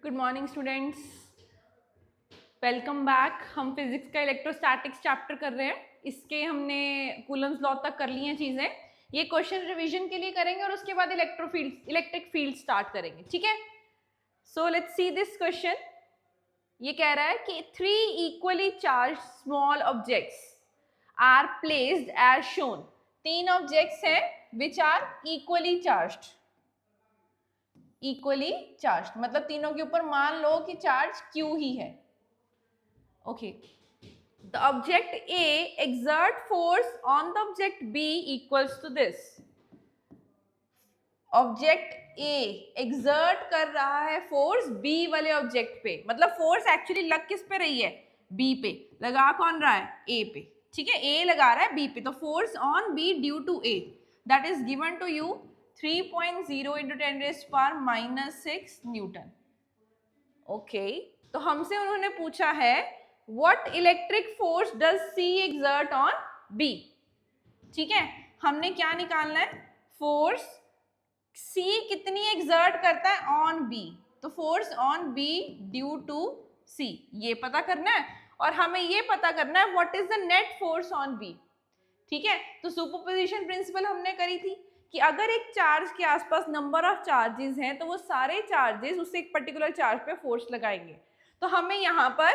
Good morning students, welcome back. हम physics का electrostatics chapter कर रहे हैं। इसके हमने कूलम्स लॉ तक कर ली हैं चीजें। ये क्वेश्चन रिवीजन के लिए करेंगे और उसके बाद इलेक्ट्रिक फील्ड स्टार्ट करेंगे, ठीक है। So let's see this question. ये कह रहा है कि 3 equally charge small objects are placed as shown. 3 objects हैं which are equally charged. Equally charge मतलब तीनों के ऊपर मान लो कि चार्ज Q ही है। Okay, the object A exert force on the object B equals to this। Object A exert कर रहा है फोर्स B वाले ऑब्जेक्ट पे, मतलब फोर्स एक्चुअली लग किस पे रही है? B पे। लगा कौन रहा है? A पे, ठीक है। A लगा रहा है B पे, तो force on B due to A that is given to you 3.0 into 10⁻⁻6 newton. Okay, तो हमसे उन्होंने पूछा है what electric force does C exert on B। ठीक है, हमने क्या निकालना है? फोर्स C कितनी एक्सर्ट करता है ऑन B, तो force on B due to C ये पता करना है। और हमें ये पता करना है what is the net force on B। ठीक है, तो सुपरपोजिशन प्रिंसिपल हमने करी थी कि अगर एक चार्ज के आसपास नंबर ऑफ चार्जेस हैं तो वो सारे चार्जेस उस एक पर्टिकुलर चार्ज पे फोर्स लगाएंगे। तो हमें यहाँ पर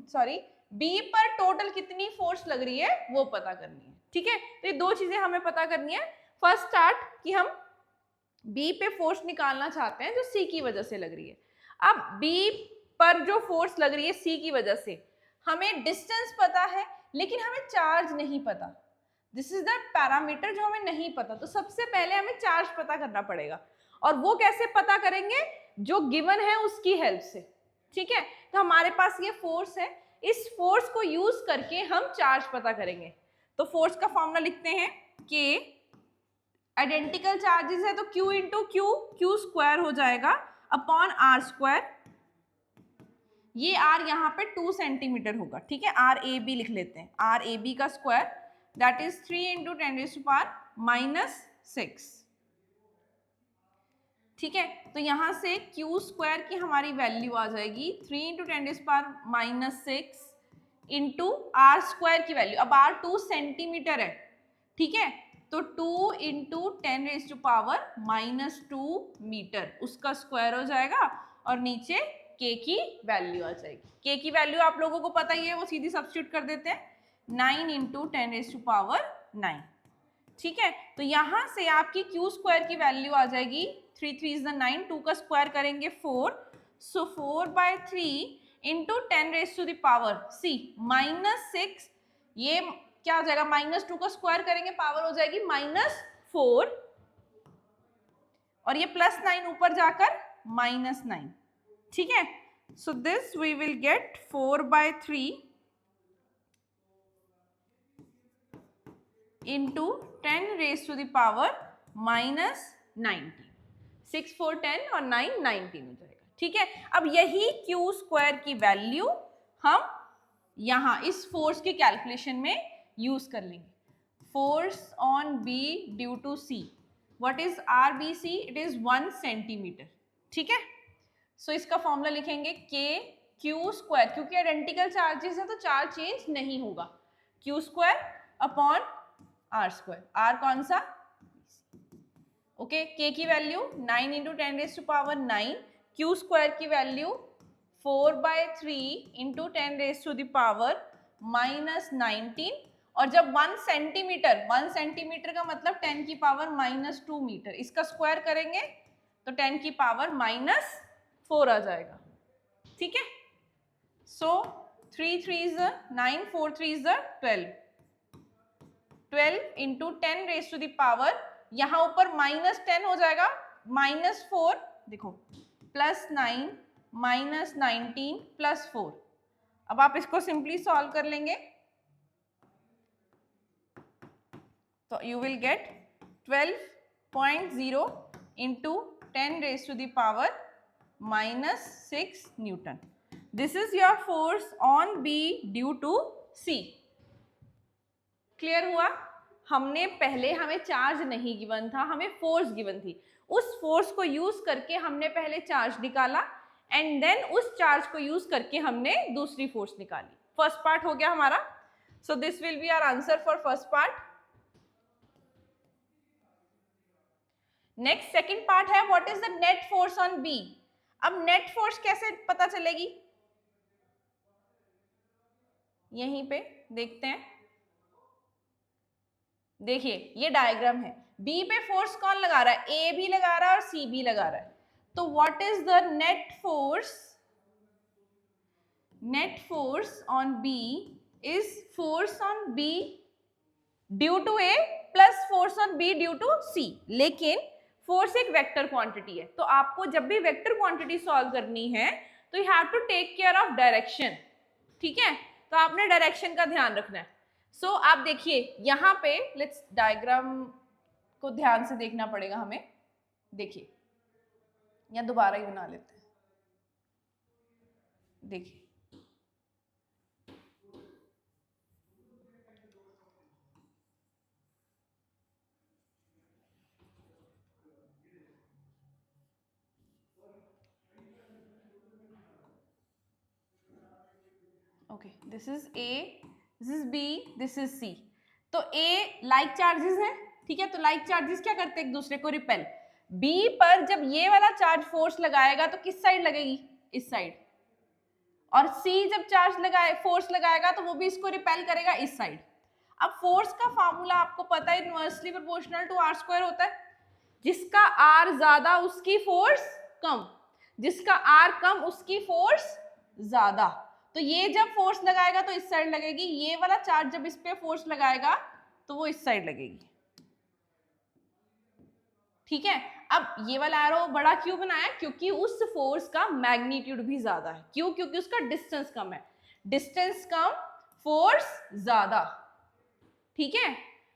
सॉरी B पर टोटल कितनी फोर्स लग रही है वो पता करनी है। ठीक है, तो ये दो चीजें हमें पता करनी है। फर्स्ट स्टार्ट कि हम B पे फोर्स निकालना चाहते हैं जो C की वजह से लग रही है। अब B पर जो फोर्स लग रही है C की वजह से, हमें डिस्टेंस पता है लेकिन हमें चार्ज नहीं पता। दिस इज द पैरामीटर जो हमें नहीं पता। तो सबसे पहले हमें चार्ज पता करना पड़ेगा, और वो कैसे पता करेंगे? जो गिवन है उसकी हेल्प से। ठीक है, तो हमारे पास ये फोर्स है, इस फोर्स को यूज करके हम चार्ज पता करेंगे। तो फोर्स का फॉर्मूला लिखते हैं कि आइडेंटिकल चार्जेस है तो Q इंटू क्यू स्क्वायर हो जाएगा अपॉन R स्क्वायर। ये R यहाँ पे 2 सेंटीमीटर होगा। ठीक है, RAB लिख लेते हैं। RAB का स्क्वायर दैट इज 3 इंटू 10⁻⁻6। ठीक है, तो यहाँ से Q स्क्वायर की हमारी वैल्यू आ जाएगी 3 इंटू 10⁻⁻6 इंटू R स्क्वायर की वैल्यू। अब R 2 सेंटीमीटर है, ठीक है, तो 2 इंटू 10⁻⁻2 मीटर उसका स्क्वायर हो जाएगा, और नीचे K की वैल्यू आ जाएगी। K की वैल्यू आप लोगों को पता ही है, वो सीधी सब्स्टिट्यूट कर देते हैं 9 इंटू 10⁻9। ठीक है, तो यहां से आपकी Q स्क्वायर की वैल्यू आ जाएगी 3 3 इज द 9, 2 का स्क्वायर करेंगे 4, सो 4/3 इंटू 10⁻⁻6 -6। ये क्या हो जाएगा? -2 का स्क्वायर करेंगे पावर हो जाएगी -4, और ये +9 ऊपर जाकर -9। ठीक है, so this we will get 4/3 into 10⁻⁻19। 6 4 10 और 9 19 हो जाएगा। ठीक है, अब यही Q स्क्वायर की वैल्यू हम यहाँ इस फोर्स के कैलकुलेशन में यूज कर लेंगे। Force on B due to C, what is RBC? It is 1 centimetre. ठीक है, सो इसका फॉर्मूला लिखेंगे K Q स्क्वायर, क्योंकि आइडेंटिकल चार्जेस है तो चार्ज चेंज नहीं होगा, Q square upon R square. R कौन सा? ओके, K की वैल्यू 9 इंटू 10⁻9, Q स्क्वायर की वैल्यू 4/3 इंटू 10⁻⁻19, और जब 1 सेंटीमीटर का मतलब 10 की पावर -2 मीटर, इसका स्क्वायर करेंगे तो 10 की पावर -4 आ जाएगा। ठीक है, सो 3 3 इज 9, 4 3 इज 12 इंटू 10⁻, यहाँ ऊपर -10 हो जाएगा, -4 देखो, +9 -19 +4। अब आप इसको सिंपली सॉल्व कर लेंगे तो you will get 12.0 into 10⁻⁻6 newton. This is your force on B due to C। Clear हुआ? हमने पहले, हमें चार्ज नहीं गिवन था, हमें फोर्स गिवन थी। उस फोर्स को यूज करके हमने पहले चार्ज निकाला, एंड देन उस चार्ज को यूज करके हमने दूसरी फोर्स निकाली। फर्स्ट पार्ट हो गया हमारा। So this will be our answer for first part. Next second part है what is the net force on B. अब नेट फोर्स कैसे पता चलेगी, यहीं पे देखते हैं। देखिए ये डायग्राम है, बी पे फोर्स कौन लगा रहा है, ए भी लगा रहा है और सी भी लगा रहा है। तो what is the net force on B is force on B due to A plus force on B due to C. लेकिन फोर्स एक वेक्टर क्वांटिटी है, तो आपको जब भी वेक्टर क्वांटिटी सॉल्व करनी है तो you have to take care of direction. ठीक है, तो आपने डायरेक्शन का ध्यान रखना है। सो आप देखिए यहाँ पे, लेट्स डायग्राम को ध्यान से देखना पड़ेगा हमें। देखिए या दोबारा ही बना लेते हैं। देखिए okay, this is A, this is B, this is C. तो ए लाइक चार्जेस है, ठीक है, तो लाइक चार्जेस क्या करते हैं, एक दूसरे को रिपेल। बी पर जब ये वाला चार्ज फोर्स लगाएगा तो किस साइड लगेगी, इस साइड। और सी जब चार्ज लगाए फोर्स लगाएगा तो वो भी इसको रिपेल करेगा इस साइड। अब फोर्स का फार्मूला आपको पता है, inversely proportional to R square होता है। जिसका आर ज्यादा उसकी फोर्स कम, जिसका आर कम उसकी फोर्स ज्यादा। तो ये जब फोर्स लगाएगा तो इस साइड लगेगी, ये वाला चार्ज जब इस पे फोर्स लगाएगा तो वो इस साइड लगेगी। ठीक है, अब ये वाला एरो बड़ा क्यों बनाया, क्योंकि उस फोर्स का मैग्नीट्यूड भी ज्यादा है। क्यों, क्योंकि उसका डिस्टेंस कम है। डिस्टेंस कम, फोर्स ज्यादा। ठीक है,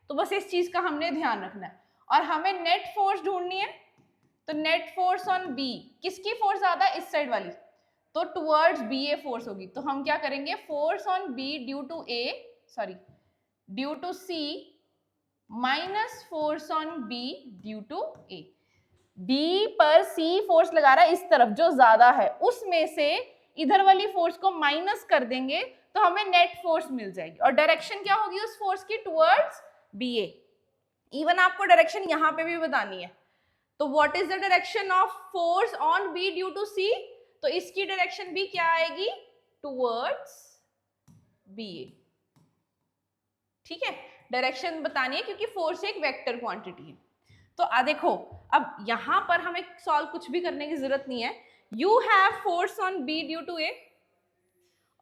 तो बस इस चीज का हमने ध्यान रखना है। और हमें नेट फोर्स ढूंढनी है, तो नेट फोर्स ऑन बी, किसकी फोर्स ज्यादा है, इस साइड वाली, तो टुवर्ड्स बी ए फोर्स होगी। तो हम क्या करेंगे, force on B due to A, sorry due to C minus force on B due to A. B पर सी फोर्स लगा रहा है इस तरफ जो ज्यादा है, उसमें से इधर वाली फोर्स को माइनस कर देंगे तो हमें नेट फोर्स मिल जाएगी। और डायरेक्शन क्या होगी उस फोर्स की, टुवर्ड्स बी ए। इवन आपको डायरेक्शन यहां पे भी बतानी है। तो what is the direction of force on B due to C, तो इसकी डायरेक्शन भी क्या आएगी, टुवर्ड्स बी ए। ठीक है, डायरेक्शन बतानी है क्योंकि फोर्स एक वेक्टर क्वांटिटी है। तो देखो अब यहां पर हमें सॉल्व कुछ भी करने की जरूरत नहीं है। You have force on B due to A,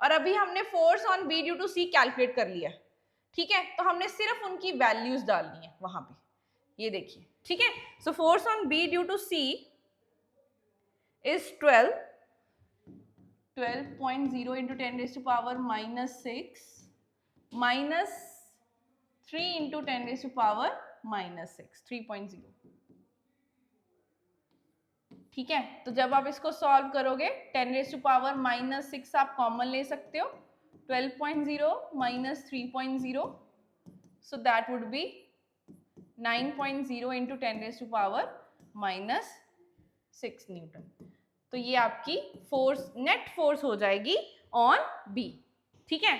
और अभी हमने force on B due to C calculate कर लिया। ठीक है, तो हमने सिर्फ उनकी वैल्यूज डालनी है वहां पे, ये देखिए। ठीक है, so force on B due to C is 12.0 into 10 raised to power minus 6 minus 3 into 10 raised to power minus 6, 3.0। ठीक है, तो जब आप इसको सॉल्व करोगे 10 raised to power minus 6 आप कॉमन ले सकते हो, 12.0 minus 3.0, so that would be 9.0 into 10 raised to power minus 6 Newton. तो ये आपकी फोर्स, नेट फोर्स हो जाएगी ऑन बी। ठीक है,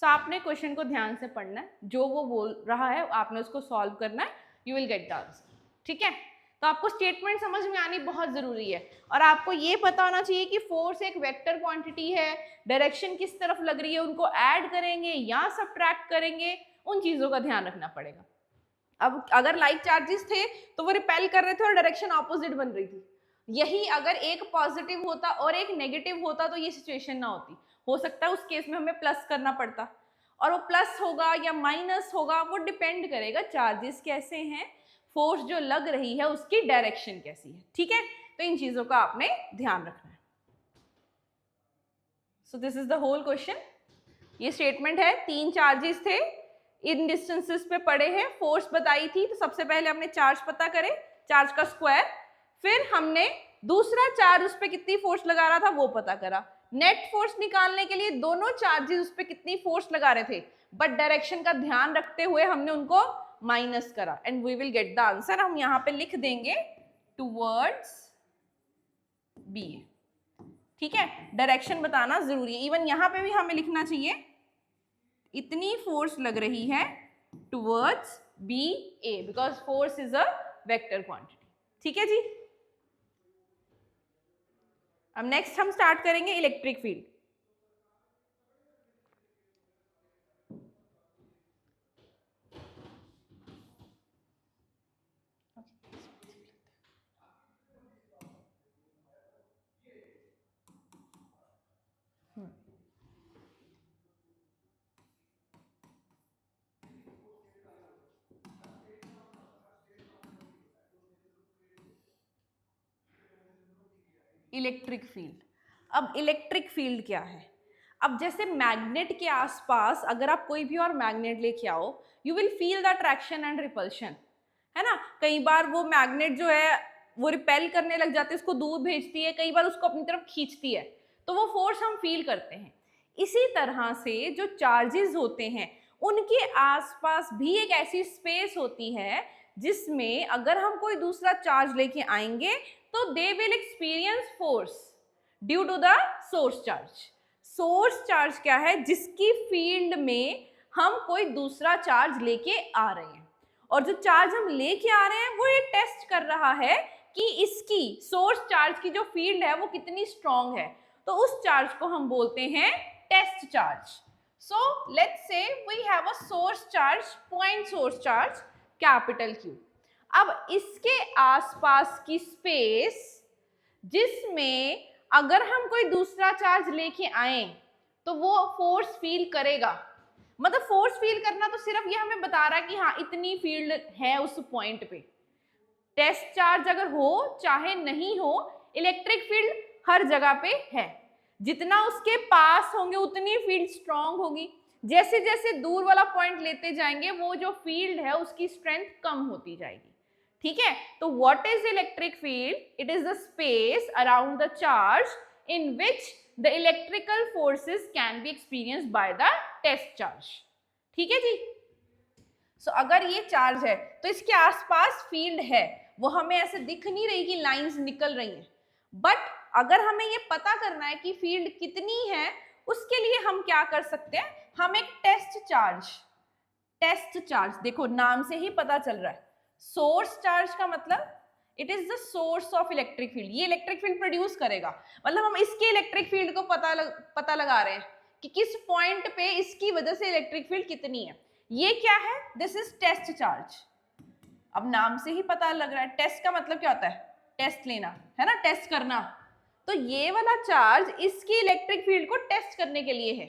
सो आपने क्वेश्चन को ध्यान से पढ़ना है, जो वो बोल रहा है आपने उसको सॉल्व करना है, you will get the answer. ठीक है, तो आपको स्टेटमेंट समझ में आनी बहुत जरूरी है, और आपको ये पता होना चाहिए कि फोर्स एक वेक्टर क्वांटिटी है, डायरेक्शन किस तरफ लग रही है उनको ऐड करेंगे या सब्ट्रैक्ट करेंगे, उन चीजों का ध्यान रखना पड़ेगा। अब अगर लाइक चार्जेस थे तो वो रिपेल कर रहे थे और डायरेक्शन ऑपोजिट बन रही थी। यही अगर एक पॉजिटिव होता और एक नेगेटिव होता तो ये सिचुएशन ना होती। हो सकता है उस केस में हमें प्लस करना पड़ता, और वो प्लस होगा या माइनस होगा वो डिपेंड करेगा चार्जेस कैसे हैं, फोर्स जो लग रही है उसकी डायरेक्शन कैसी है। ठीक है, तो इन चीजों का आपने ध्यान रखना है। So this is the whole question. ये स्टेटमेंट है, 3 चार्जेस थे, इन डिस्टेंसेस पे पड़े हैं, फोर्स बताई थी। तो सबसे पहले हमने चार्ज पता करे, चार्ज का स्क्वायर, फिर हमने दूसरा चार्ज उस पर कितनी फोर्स लगा रहा था वो पता करा। नेट फोर्स निकालने के लिए दोनों चार्जेस उस पर कितनी फोर्स लगा रहे थे, बट डायरेक्शन का ध्यान रखते हुए हमने उनको माइनस करा, and we will get the answer. हम यहाँ पे लिख देंगे टुवर्ड्स बी। ठीक है, डायरेक्शन बताना जरूरी है। इवन यहाँ पे भी हमें लिखना चाहिए इतनी फोर्स लग रही है towards B A, because force is a vector quantity. ठीक है जी। अब नेक्स्ट हम स्टार्ट करेंगे इलेक्ट्रिक फील्ड। Electric field. अब इलेक्ट्रिक फील्ड क्या है? अब जैसे मैग्नेट के आसपास अगर आप कोई भी और मैग्नेट लेके आओ, you will feel the attraction and repulsion, है ना। कई बार वो मैग्नेट जो है वो रिपेल करने लग जाते हैं, उसको दूर भेजती है, कई बार उसको अपनी तरफ खींचती है, तो वो फोर्स हम फील करते हैं। इसी तरह से जो चार्जेस होते हैं उनके आसपास भी एक ऐसी स्पेस होती है जिसमें अगर हम कोई दूसरा चार्ज लेके आएंगे तो they will experience force due to the source charge. Source charge क्या है? जिसकी फील्ड में हम कोई दूसरा चार्ज लेके आ रहे हैं, और जो चार्ज हम लेके आ रहे हैं वो ये टेस्ट कर रहा है कि इसकी सोर्स चार्ज की जो फील्ड है वो कितनी स्ट्रॉन्ग है। तो उस चार्ज को हम बोलते हैं test charge. So let's say we have a source charge, point source charge capital Q। अब इसके आसपास की स्पेस जिसमें अगर हम कोई दूसरा चार्ज लेके आए तो वो फोर्स फील करेगा। मतलब फोर्स फील करना तो सिर्फ ये हमें बता रहा है कि हाँ इतनी फील्ड है उस पॉइंट पे। टेस्ट चार्ज अगर हो चाहे नहीं हो, इलेक्ट्रिक फील्ड हर जगह पे है। जितना उसके पास होंगे उतनी फील्ड स्ट्रांग होगी। जैसे जैसे दूर वाला पॉइंट लेते जाएंगे वो जो फील्ड है उसकी स्ट्रेंथ कम होती जाएगी। ठीक है, तो what is electric field? It is the space around the charge in which the electrical forces can be experienced by the test charge. ठीक है जी। सो अगर ये चार्ज है तो इसके आसपास फील्ड है, वो हमें ऐसे दिख नहीं रही कि लाइंस निकल रही हैं, बट अगर हमें ये पता करना है कि फील्ड कितनी है, उसके लिए हम क्या कर सकते हैं? हम एक टेस्ट चार्ज देखो नाम से ही पता चल रहा है, सोर्स चार्ज का मतलब it is the source of electric field. ये इलेक्ट्रिक फील्ड प्रोड्यूस करेगा, मतलब हम इसके इलेक्ट्रिक फील्ड को पता लगा रहे हैं कि किस पॉइंट पे इसकी वजह से इलेक्ट्रिक फील्ड कितनी है। ये क्या है? This is test charge. अब नाम से ही पता लग रहा है, टेस्ट का मतलब क्या होता है? टेस्ट लेना, है ना, टेस्ट करना। तो ये वाला चार्ज इसकी इलेक्ट्रिक फील्ड को टेस्ट करने के लिए है,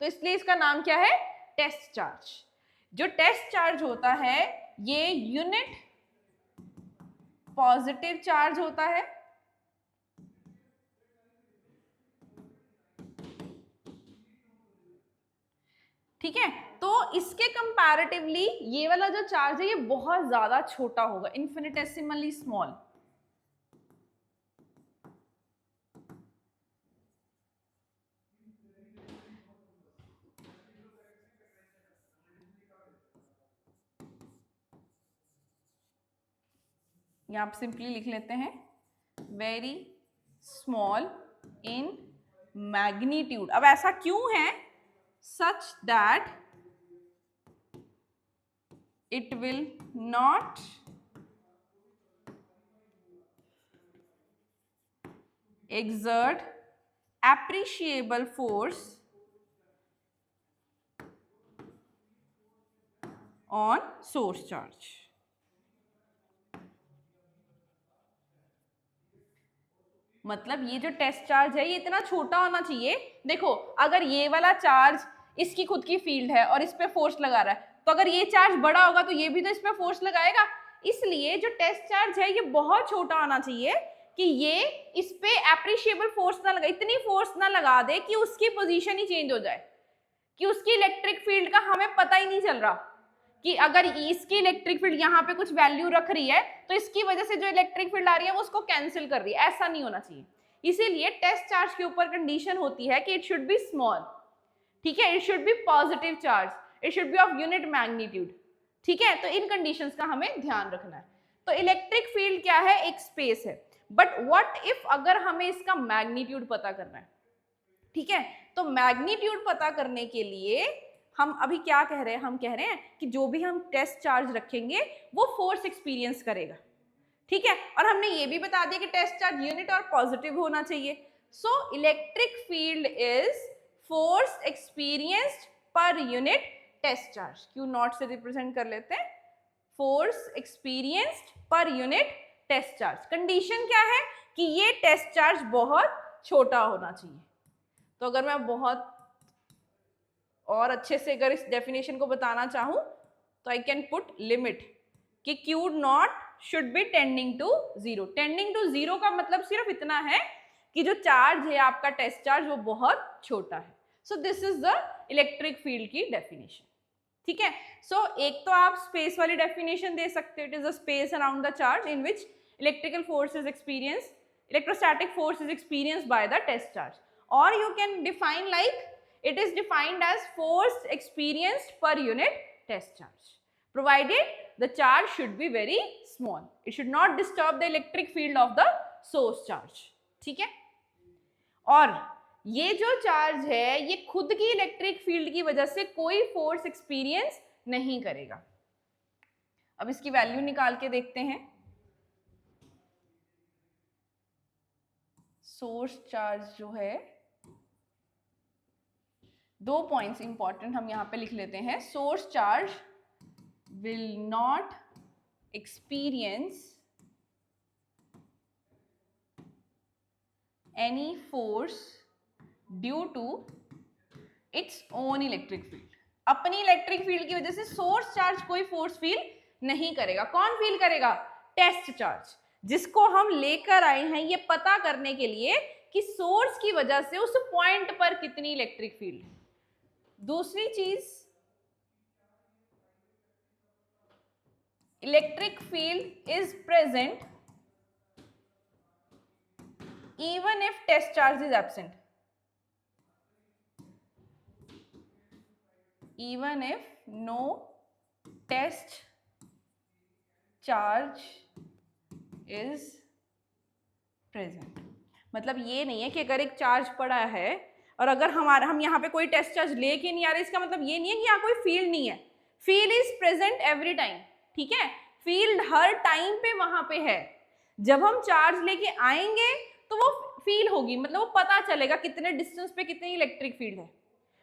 तो इसलिए इसका नाम क्या है? Test charge. जो टेस्ट चार्ज होता है ये यूनिट पॉजिटिव चार्ज होता है, ठीक है। तो इसके कंपैरेटिवली ये वाला जो चार्ज है ये बहुत ज्यादा छोटा होगा, इन्फिनिटेसिमली स्मॉल। यहाँ आप सिंपली लिख लेते हैं वेरी स्मॉल इन मैग्नीट्यूड। अब ऐसा क्यों है? such that it will not exert appreciable force on source charge। मतलब ये जो टेस्ट चार्ज है ये इतना छोटा होना चाहिए। देखो अगर ये वाला चार्ज इसकी खुद की फील्ड है और इस पे फोर्स लगा रहा है, तो अगर ये चार्ज बड़ा होगा तो ये भी तो इस पे फोर्स लगाएगा। इसलिए जो टेस्ट चार्ज है ये बहुत छोटा होना चाहिए कि ये इस पे एप्रिशिएबल फोर्स ना लगा, इतनी फोर्स ना लगा दे कि उसकी पोजीशन ही चेंज हो जाए, कि उसकी इलेक्ट्रिक फील्ड का हमें पता ही नहीं चल रहा कि अगर इसकी इलेक्ट्रिक फील्ड यहाँ पे कुछ वैल्यू रख रही है तो इसकी वजह से जो इलेक्ट्रिक फील्ड आ रही है वो उसको कैंसिल कर रही है। ऐसा नहीं होना चाहिए। इसीलिए टेस्ट चार्ज के ऊपर कंडीशन होती है कि इट शुड बी स्मॉल, ठीक है, it should be positive charge, it should be of unit magnitude, ठीक है। तो इन कंडीशंस का हमें ध्यान रखना है। तो इलेक्ट्रिक फील्ड क्या है? एक स्पेस है। बट व्हाट इफ अगर हमें इसका मैग्नीट्यूड पता करना है, ठीक है, तो मैग्नीट्यूड पता करने के लिए हम अभी क्या कह रहे हैं, हम कह रहे हैं कि जो भी हम टेस्ट चार्ज रखेंगे वो फोर्स एक्सपीरियंस करेगा, ठीक है, और हमने ये भी बता दिया कि टेस्ट चार्ज यूनिट और पॉजिटिव होना चाहिए। So electric field is force experienced per unit test charge. Q naught से रिप्रेजेंट कर लेते हैं, force experienced per unit test charge. Condition क्या है कि ये टेस्ट चार्ज बहुत छोटा होना चाहिए। तो अगर मैं बहुत और अच्छे से अगर इस डेफिनेशन को बताना चाहूं तो आई कैन पुट लिमिट कि q naught should be tending to zero. Tending to zero का मतलब सिर्फ इतना है कि जो चार्ज है आपका टेस्ट चार्ज वो बहुत छोटा है। So this is the electric field की डेफिनेशन, ठीक है। सो एक तो आप स्पेस वाली डेफिनेशन दे सकते हो, it is a space around the charge in which electrical force is experience, electrostatic force is experienced by the test charge, or you can define like it is defined as force experienced per unit test charge, provided the charge should be very small, it should not disturb the electric field of the source charge, ठीक है। और ये जो charge है ये खुद की electric field की वजह से कोई फोर्स एक्सपीरियंस नहीं करेगा। अब इसकी वैल्यू निकाल के देखते हैं। सोर्स चार्ज जो है, दो पॉइंट्स इंपॉर्टेंट हम यहां पे लिख लेते हैं। Source charge will not experience any force due to its own electric field. अपनी इलेक्ट्रिक फील्ड की वजह से सोर्स चार्ज कोई फोर्स फील नहीं करेगा। कौन फील करेगा? टेस्ट चार्ज, जिसको हम लेकर आए हैं ये पता करने के लिए कि सोर्स की वजह से उस पॉइंट पर कितनी इलेक्ट्रिक फील्ड है। दूसरी चीज, electric field is present even if test charge is absent, even if no test charge is present। मतलब ये नहीं है कि अगर एक चार्ज पड़ा है और अगर हम यहाँ पे कोई टेस्ट चार्ज लेके नहीं आ रहे, इसका मतलब ये नहीं है कि यहाँ कोई फील्ड नहीं है। Field is present every time, ठीक है, फील्ड हर टाइम पे वहां पे है। जब हम चार्ज लेके आएंगे तो वो फील होगी, मतलब वो पता चलेगा कितने डिस्टेंस पे कितनी इलेक्ट्रिक फील्ड है।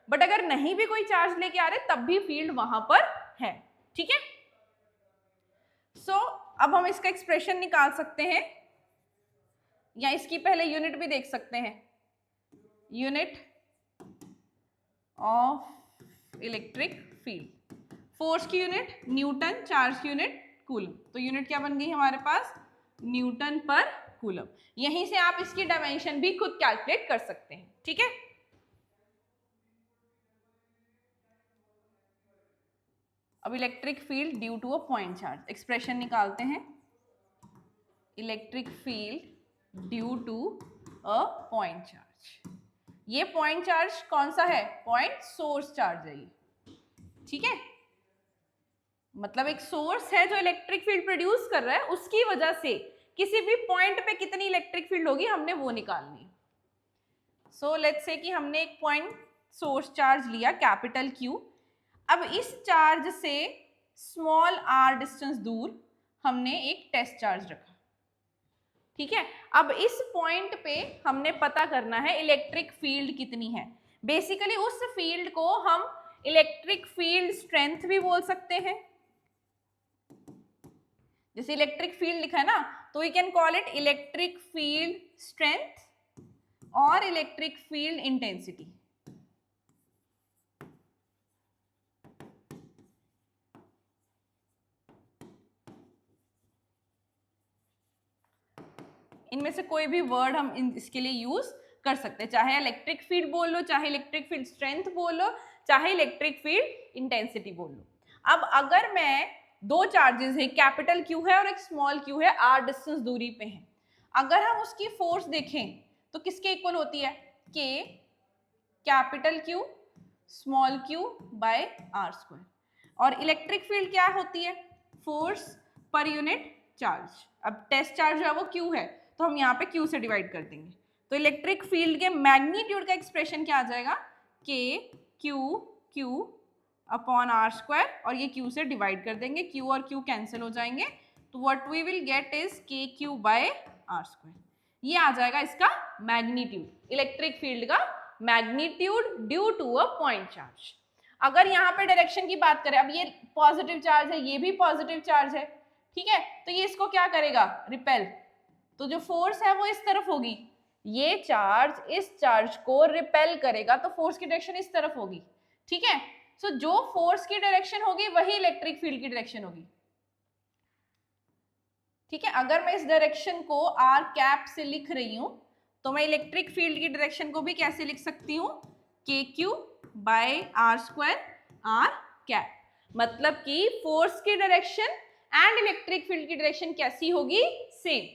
बट अगर नहीं भी कोई चार्ज लेके आ रहे तब भी फील्ड वहां पर है, ठीक है। सो अब हम इसका एक्सप्रेशन निकाल सकते हैं, या इसकी पहले यूनिट भी देख सकते हैं। Unit of electric field, force की यूनिट न्यूटन, चार्ज की यूनिट कूलम। तो यूनिट क्या बन गई हमारे पास? न्यूटन पर कूलम। यहीं से आप इसकी डायमेंशन भी खुद कैलकुलेट कर सकते हैं, ठीक है। अब electric field due to a point charge, expression निकालते हैं। Electric field due to a point charge, ये पॉइंट चार्ज कौन सा है? पॉइंट सोर्स चार्ज है ये, ठीक है। मतलब एक सोर्स है जो इलेक्ट्रिक फील्ड प्रोड्यूस कर रहा है, उसकी वजह से किसी भी पॉइंट पे कितनी इलेक्ट्रिक फील्ड होगी हमने वो निकालनी। सो लेट्स से कि हमने एक पॉइंट सोर्स चार्ज लिया कैपिटल Q। अब इस चार्ज से स्मॉल r डिस्टेंस दूर हमने एक टेस्ट चार्ज रखा, ठीक है। अब इस पॉइंट पे हमने पता करना है इलेक्ट्रिक फील्ड कितनी है। बेसिकली उस फील्ड को हम इलेक्ट्रिक फील्ड स्ट्रेंथ भी बोल सकते हैं। जैसे इलेक्ट्रिक फील्ड लिखा है ना, तो we can call it electric field strength और इलेक्ट्रिक फील्ड इंटेंसिटी। इनमें से कोई भी वर्ड हम इसके लिए यूज कर सकते हैं, चाहे इलेक्ट्रिक फील्ड बोल लो, चाहे इलेक्ट्रिक फील्ड स्ट्रेंथ बोल लो, चाहे इलेक्ट्रिक फील्ड इंटेंसिटी बोल लो। अब अगर मैं दो चार्जेस हैं, कैपिटल Q है और एक स्मॉल q है, r डिस्टेंस दूरी पे हैं, अगर हम उसकी फोर्स देखें तो किसके इक्वल होती है? K capital Q small q by r square. और इलेक्ट्रिक फील्ड क्या होती है? Force per unit charge. अब टेस्ट चार्ज है वो Q है, तो हम यहाँ पे Q से डिवाइड कर देंगे। तो इलेक्ट्रिक फील्ड के मैग्नीट्यूड का एक्सप्रेशन क्या आ जाएगा, K Q upon R square, और ये Q से डिवाइड कर देंगे, Q और Q कैंसिल हो जाएंगे, तो what we will get is KQ by R square. ये आ जाएगा इसका मैग्नीट्यूड, इलेक्ट्रिक फील्ड का magnitude due to a point charge. अगर यहाँ पे डायरेक्शन की बात करें, अब ये पॉजिटिव चार्ज है, ये भी पॉजिटिव चार्ज है, ठीक है, तो ये इसको क्या करेगा, रिपेल, तो जो फोर्स है वो इस तरफ होगी, ये चार्ज इस चार्ज को रिपेल करेगा, तो फोर्स की डायरेक्शन इस तरफ होगी, ठीक है। सो जो फोर्स की डायरेक्शन होगी वही इलेक्ट्रिक फील्ड की डायरेक्शन होगी, ठीक है। अगर मैं इस डायरेक्शन को आर कैप से लिख रही हूं, तो मैं इलेक्ट्रिक फील्ड की डायरेक्शन को भी कैसे लिख सकती हूँ, k q by r square r cap, मतलब कि फोर्स की डायरेक्शन एंड इलेक्ट्रिक फील्ड की डायरेक्शन कैसी होगी, सेम।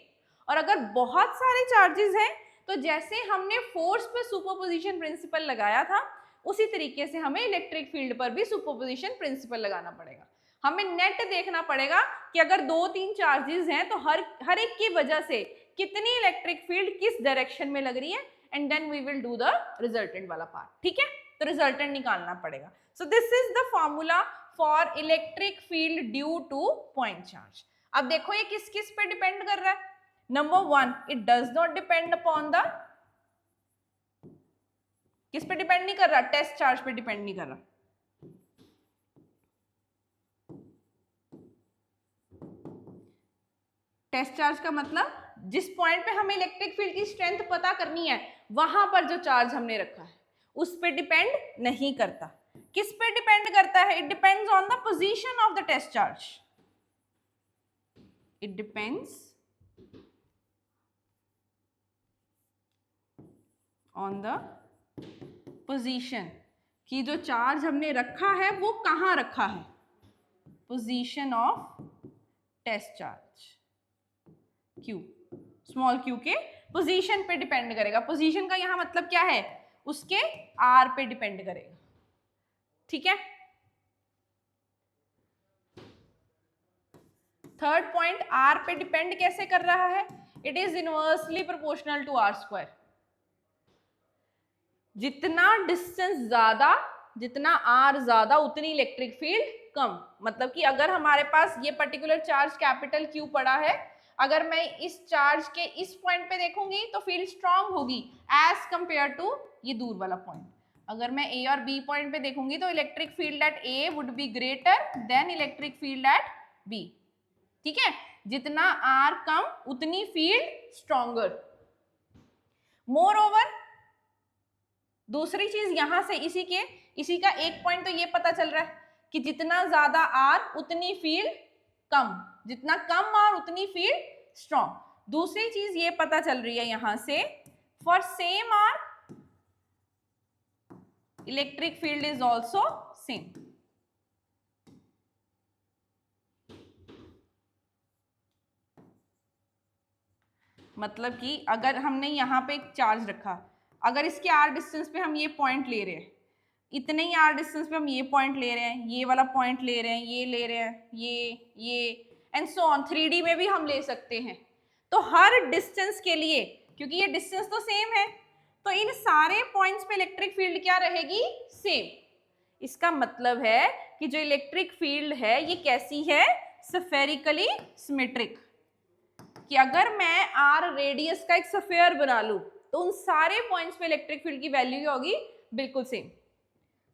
और अगर बहुत सारे चार्जेस हैं तो जैसे हमने फोर्स पे सुपरपोजिशन प्रिंसिपल लगाया था, उसी तरीके से हमें इलेक्ट्रिक फील्ड पर भी सुपरपोजिशन प्रिंसिपल लगाना पड़ेगा। हमें नेट देखना पड़ेगा कि अगर 2-3 चार्जेस हैं तो हर एक की वजह से कितनी इलेक्ट्रिक फील्ड किस डायरेक्शन में लग रही है, and then we will do the resultant वाला पार्ट, ठीक है। तो रिजल्टेंट निकालना पड़ेगा। So this is the formula for electric field due to point charge. अब देखो ये किस किस पे डिपेंड कर रहा है। Number 1, it does not depend upon the, किस पे डिपेंड नहीं कर रहा, टेस्ट चार्ज पे डिपेंड नहीं कर रहा। टेस्ट चार्ज का मतलब जिस पॉइंट पे हमें इलेक्ट्रिक फील्ड की स्ट्रेंथ पता करनी है, वहां पर जो चार्ज हमने रखा है उस पे डिपेंड नहीं करता। किस पे डिपेंड करता है, it depends on the position of the test charge, it depends on the position, कि जो चार्ज हमने रखा है वो कहां रखा है, position of test charge Q, small q के पोजीशन पे डिपेंड करेगा। पोजीशन का यहां मतलब क्या है, उसके R पे डिपेंड करेगा, ठीक है। थर्ड पॉइंट, R पे डिपेंड कैसे कर रहा है, it is inversely proportional to R square. जितना डिस्टेंस ज्यादा, जितना R ज्यादा, उतनी इलेक्ट्रिक फील्ड कम। मतलब कि अगर हमारे पास ये पर्टिकुलर चार्ज कैपिटल Q पड़ा है, अगर मैं इस चार्ज के इस पॉइंट पे देखूंगी तो फील्ड स्ट्रांग होगी एज कंपेयर टू ये दूर वाला पॉइंट। अगर मैं A और B पॉइंट पे देखूंगी तो electric field at A would be greater than electric field at B, ठीक है। जितना R कम उतनी फील्ड स्ट्रॉन्गर। मोर ओवर, दूसरी चीज यहां से इसी का एक पॉइंट तो ये पता चल रहा है कि जितना ज्यादा R उतनी फील्ड कम, जितना कम R उतनी फील्ड स्ट्रॉन्ग। दूसरी चीज ये पता चल रही है यहां से, for same R electric field is also same. मतलब कि अगर हमने यहाँ पे एक चार्ज रखा, अगर इसके R डिस्टेंस पे हम ये पॉइंट ले रहे हैं, इतने ही R डिस्टेंस पे हम ये पॉइंट ले रहे हैं, ये वाला पॉइंट ले रहे हैं, ये ले रहे हैं, ये एंड सो ऑन, 3D में भी हम ले सकते हैं। तो हर डिस्टेंस के लिए, क्योंकि ये डिस्टेंस तो सेम है, तो इन सारे पॉइंट्स पे इलेक्ट्रिक फील्ड क्या रहेगी, सेम। इसका मतलब है कि जो इलेक्ट्रिक फील्ड है ये कैसी है, स्फेरिकली सिमेट्रिक। कि अगर मैं R रेडियस का एक स्फीयर बना लूं तो उन सारे पॉइंट्स पे इलेक्ट्रिक फील्ड की वैल्यू क्या होगी, बिल्कुल same.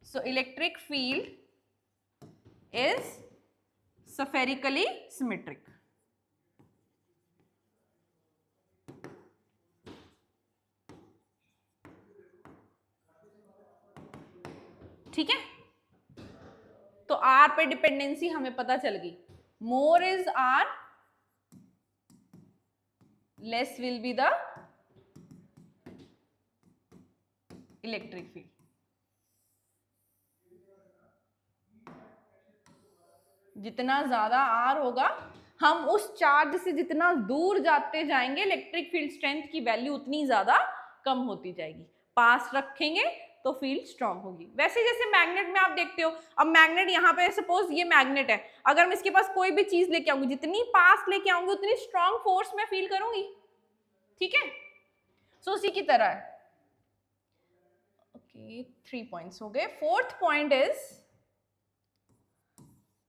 So electric field is spherically symmetric. ठीक है, तो R पे डिपेंडेंसी हमें पता चल गई। More is R, less will be the electric field. जितना ज्यादा R होगा, हम उस चार्ज से जितना दूर जाते जाएंगे इलेक्ट्रिक फील्ड स्ट्रेंथ की वैल्यू उतनी ज्यादा कम होती जाएगी। पास रखेंगे तो फील्ड स्ट्रांग होगी। वैसे जैसे मैग्नेट में आप देखते हो, अब मैग्नेट यहाँ पे सपोज ये मैग्नेट है, अगर मैं इसके पास कोई भी चीज लेके आऊंगी, जितनी पास लेके आऊंगी उतनी स्ट्रांग फोर्स मैं फील करूंगी। ठीक है, सो उसी की तरह है। ओके 3 पॉइंट्स हो गए। फोर्थ पॉइंट इज,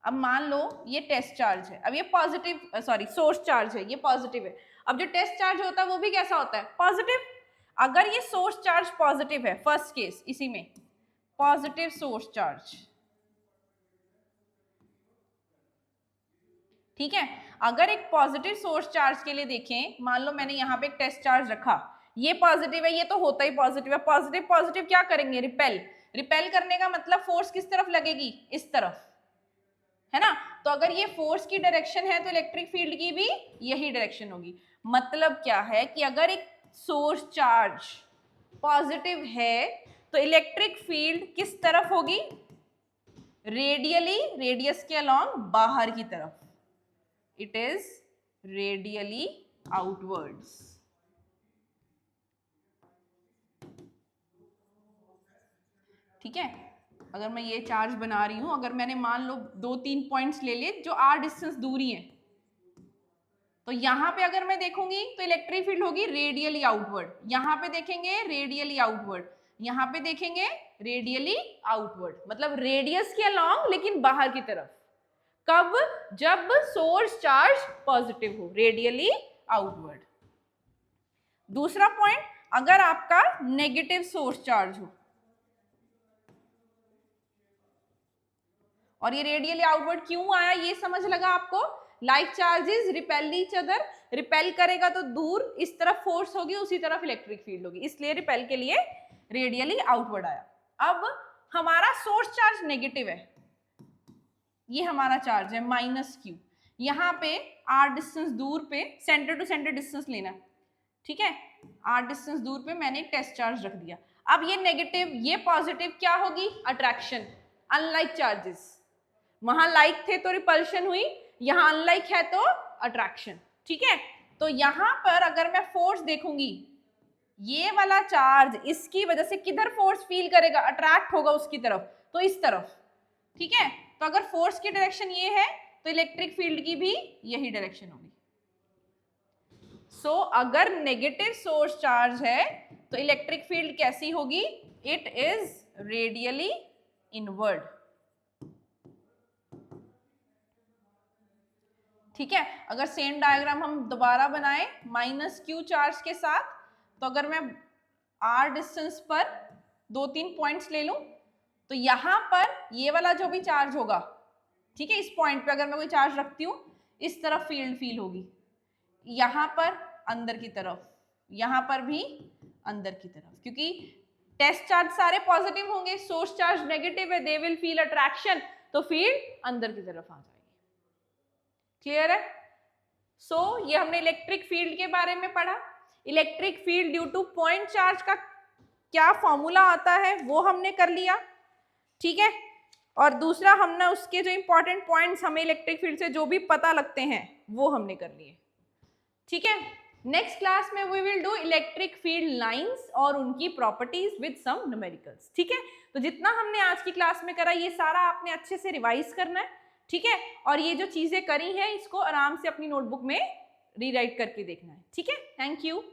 अब मान लो ये टेस्ट चार्ज है, अब ये पॉजिटिव सॉरी सोर्स चार्ज है, ये पॉजिटिव है। अब जो टेस्ट चार्ज होता है वो भी कैसा होता है, पॉजिटिव। अगर ये सोर्स चार्ज पॉजिटिव है, फर्स्ट केस इसी में पॉजिटिव सोर्स चार्ज, ठीक है। अगर एक पॉजिटिव सोर्स चार्ज के लिए देखें, मान लो मैंने यहाँ पे एक टेस्ट चार्ज रखा, ये पॉजिटिव है, ये तो होता ही पॉजिटिव है। पॉजिटिव पॉजिटिव क्या करेंगे, रिपेल। रिपेल करने का मतलब फोर्स किस तरफ लगेगी, इस तरफ, है ना। तो अगर ये फोर्स की डायरेक्शन है तो इलेक्ट्रिक फील्ड की भी यही डायरेक्शन होगी। मतलब क्या है कि अगर एक सोर्स चार्ज पॉजिटिव है तो इलेक्ट्रिक फील्ड किस तरफ होगी, रेडियली, रेडियस के अलोंग, बाहर की तरफ। It is radially outwards. ठीक है, अगर मैं ये चार्ज बना रही हूं, अगर मैंने मान लो 2-3 पॉइंट्स ले लिए जो r डिस्टेंस दूरी है, तो यहां पे अगर मैं देखूंगी तो इलेक्ट्रिक फील्ड होगी रेडियली आउटवर्ड। यहां पे देखेंगे रेडियली आउटवर्ड, यहां पे देखेंगे रेडियली आउटवर्ड, मतलब रेडियस के अलोंग लेकिन बाहर की तरफ। कब, जब सोर्स चार्ज पॉजिटिव हो, रेडियली आउटवर्ड। दूसरा पॉइंट, अगर आपका नेगेटिव सोर्स चार्ज हो और ये रेडियली आउटवर्ड क्यों आया, ये समझ लगा आपको। Like charges repel each other, repel करेगा तो दूर इस तरफ फोर्स होगी, उसी तरफ इलेक्ट्रिक फील्ड होगी, इसलिए रिपेल के लिए रेडियली आउटवर्ड आया। अब हमारा सोर्स चार्ज नेगेटिव है, ये हमारा चार्ज है -q, यहाँ पे r डिस्टेंस दूर पे सेंटर टू सेंटर डिस्टेंस लेना, ठीक है। r डिस्टेंस दूर पे मैंने एक टेस्ट चार्ज रख दिया। अब ये नेगेटिव, ये पॉजिटिव, क्या होगी, अट्रैक्शन। अनलाइक चार्जेस, वहां लाइक थे तो रिपल्शन हुई, यहां अनलाइक है तो अट्रैक्शन, ठीक है। तो यहां पर अगर मैं फोर्स देखूंगी, ये वाला चार्ज इसकी वजह से किधर फोर्स फील करेगा, अट्रैक्ट होगा उसकी तरफ, तो इस तरफ, ठीक है। तो अगर फोर्स की डायरेक्शन ये है तो इलेक्ट्रिक फील्ड की भी यही डायरेक्शन होगी। सो अगर नेगेटिव सोर्स चार्ज है तो इलेक्ट्रिक फील्ड कैसी होगी, इट इज रेडियली इनवर्ड, ठीक है। अगर सेम डायग्राम हम दोबारा बनाएं -q चार्ज के साथ, तो अगर मैं r डिस्टेंस पर 2-3 पॉइंट्स ले लूं, तो यहां पर ये वाला जो भी चार्ज होगा, ठीक है, इस पॉइंट पे अगर मैं कोई चार्ज रखती हूं, इस तरफ फील्ड फील होगी, यहां पर अंदर की तरफ, यहां पर भी अंदर की तरफ, क्योंकि टेस्ट चार्ज सारे पॉजिटिव होंगे, सोर्स चार्ज नेगेटिव है, दे विल फील अट्रैक्शन, तो फील्ड अंदर की तरफ आ जाएगी। क्लियर है। सो ये हमने इलेक्ट्रिक फील्ड के बारे में पढ़ा। Electric field due to point charge का क्या फॉर्मूला आता है वो हमने कर लिया, ठीक है। और दूसरा हमने उसके जो इंपॉर्टेंट पॉइंट्स हमें इलेक्ट्रिक फील्ड से जो भी पता लगते हैं वो हमने कर लिए, ठीक है। नेक्स्ट क्लास में we will do electric field lines और उनकी प्रॉपर्टीज विद सम न्यूमेरिकल्स, ठीक है। तो जितना हमने आज की क्लास में करा ये सारा आपने अच्छे से रिवाइज करना है, ठीक है। और ये जो चीजें करी हैं इसको आराम से अपनी नोटबुक में रीराइट करके देखना है, ठीक है। Thank you.